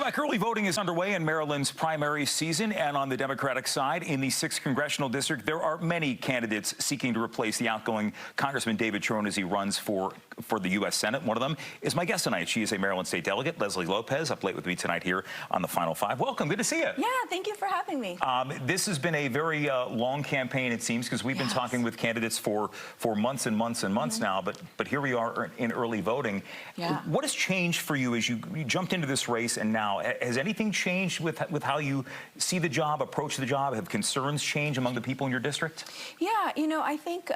back. Early voting is underway in Maryland's primary season, and on the Democratic side, in the 6th Congressional District, there are many candidates seeking to replace the outgoing Congressman David Trone as he runs for the U.S. Senate. One of them is my guest tonight. She is a Maryland State Delegate, Lesley Lopez, up late with me tonight here on the Final Five. Welcome. Good to see you. Yeah, thank you for having me. This has been a very long campaign, it seems, because we've been talking with candidates for months and months and months now, but here we are in early voting. Yeah. What has changed for you as you jumped into this race and now? Has anything changed with how you see the job, approach the job? Have concerns changed among the people in your district? Yeah, you know, I think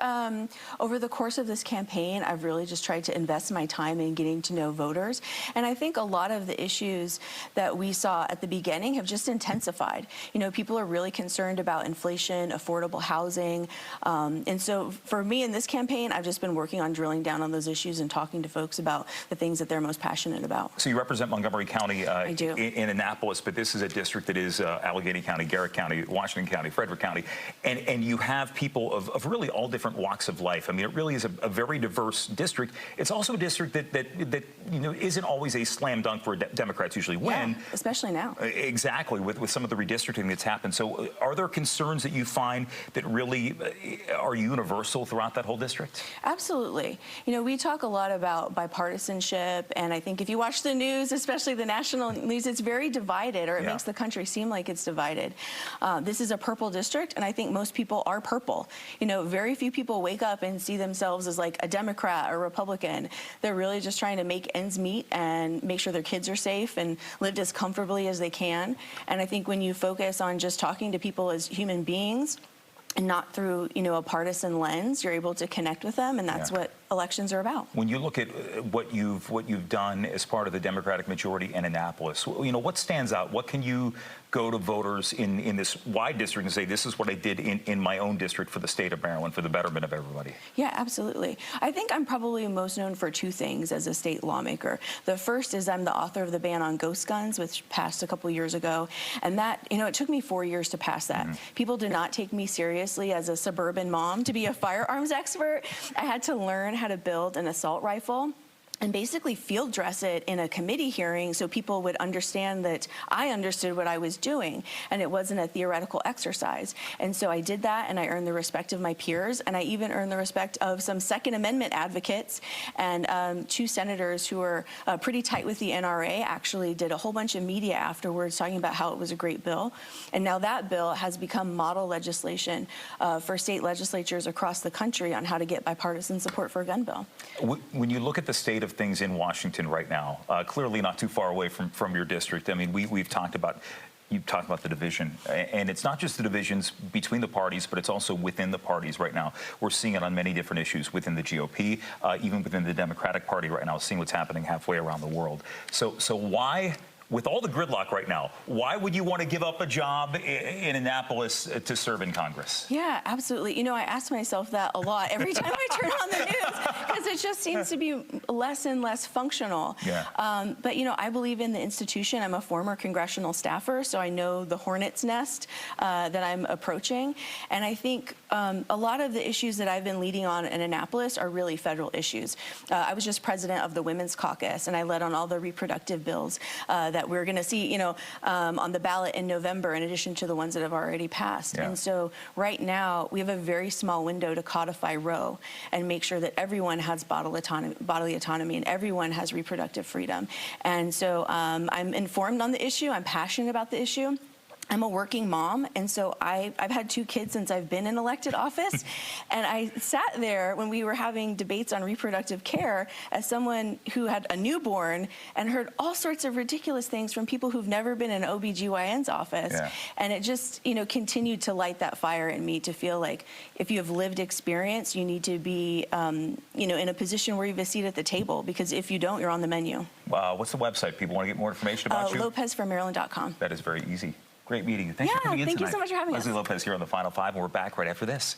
over the course of this campaign, I've really just tried to invest my time in getting to know voters. And I think a lot of the issues that we saw at the beginning have just intensified. You know, people are really concerned about inflation, affordable housing. And so for me in this campaign, I've just been working on drilling down on those issues and talking to folks about the things that they're most passionate about. So you represent Montgomery County. I do. In Annapolis, but this is a district that is Allegheny County, Garrett County, Washington County, Frederick County, and you have people of really all different walks of life. I mean, it really is a very diverse district. It's also a district that you know isn't always a slam dunk where Democrats usually win. Yeah, especially now. Exactly, with some of the redistricting that's happened. So are there concerns that you find that really are universal throughout that whole district? Absolutely. You know, we talk a lot about bipartisanship, and I think if you watch the news, especially the national news, it's very divided, or it makes the country seem like it's divided. This is a purple district, and I think most people are purple. You know, very few people wake up and see themselves as like a Democrat or Republican. They're really just trying to make ends meet and make sure their kids are safe and lived as comfortably as they can. And I think when you focus on just talking to people as human beings, and not through, you know, a partisan lens, you're able to connect with them, and that's what elections are about. When you look at what you've done as part of the Democratic majority in Annapolis, you know, what stands out? What can you go to voters in this wide district and say, this is what I did in my own district for the state of Maryland, for the betterment of everybody? Yeah, absolutely. I think I'm probably most known for two things as a state lawmaker. The first is I'm the author of the ban on ghost guns, which passed a couple years ago, and that, you know, it took me 4 years to pass that. People did not take me seriously as a suburban mom to be a firearms expert. I had to learn how to build an assault rifle and basically field dress it in a committee hearing so people would understand that I understood what I was doing and it wasn't a theoretical exercise. And so I did that, and I earned the respect of my peers, and I even earned the respect of some Second Amendment advocates, and two senators who are pretty tight with the NRA actually did a whole bunch of media afterwards talking about how it was a great bill. And now that bill has become model legislation for state legislatures across the country on how to get bipartisan support for a gun bill. When you look at the state of things in Washington right now, clearly not too far away from your district. I mean, you've talked about the division, and it's not just the divisions between the parties, but it's also within the parties right now. We're seeing it on many different issues within the GOP, even within the Democratic Party right now, seeing what's happening halfway around the world. So why, with all the gridlock right now, why would you want to give up a job in Annapolis to serve in Congress? Yeah, absolutely. You know, I ask myself that a lot every time I turn on the news, because it just seems to be less and less functional. Yeah. But, you know, I believe in the institution. I'm a former congressional staffer, so I know the hornet's nest that I'm approaching. And I think a lot of the issues that I've been leading on in Annapolis are really federal issues. I was just president of the Women's Caucus, and I led on all the reproductive bills that we're going to see, you know, on the ballot in November, in addition to the ones that have already passed. And so right now, we have a very small window to codify Roe and make sure that everyone has bodily autonomy and everyone has reproductive freedom. And so I'm informed on the issue. I'm passionate about the issue. I'm a working mom, and so I've had 2 kids since I've been in elected office, and I sat there when we were having debates on reproductive care as someone who had a newborn and heard all sorts of ridiculous things from people who've never been in OB/GYN's office, and it just, you know, continued to light that fire in me to feel like if you have lived experience, you need to be, you know, in a position where you have a seat at the table, because if you don't, you're on the menu. What's the website? People want to get more information about you? LopezForMaryland.com. That is very easy. Great meeting you. Thanks for coming in tonight. Thank you so much for having us. Lesley Lopez here on the Final Five, and we're back right after this.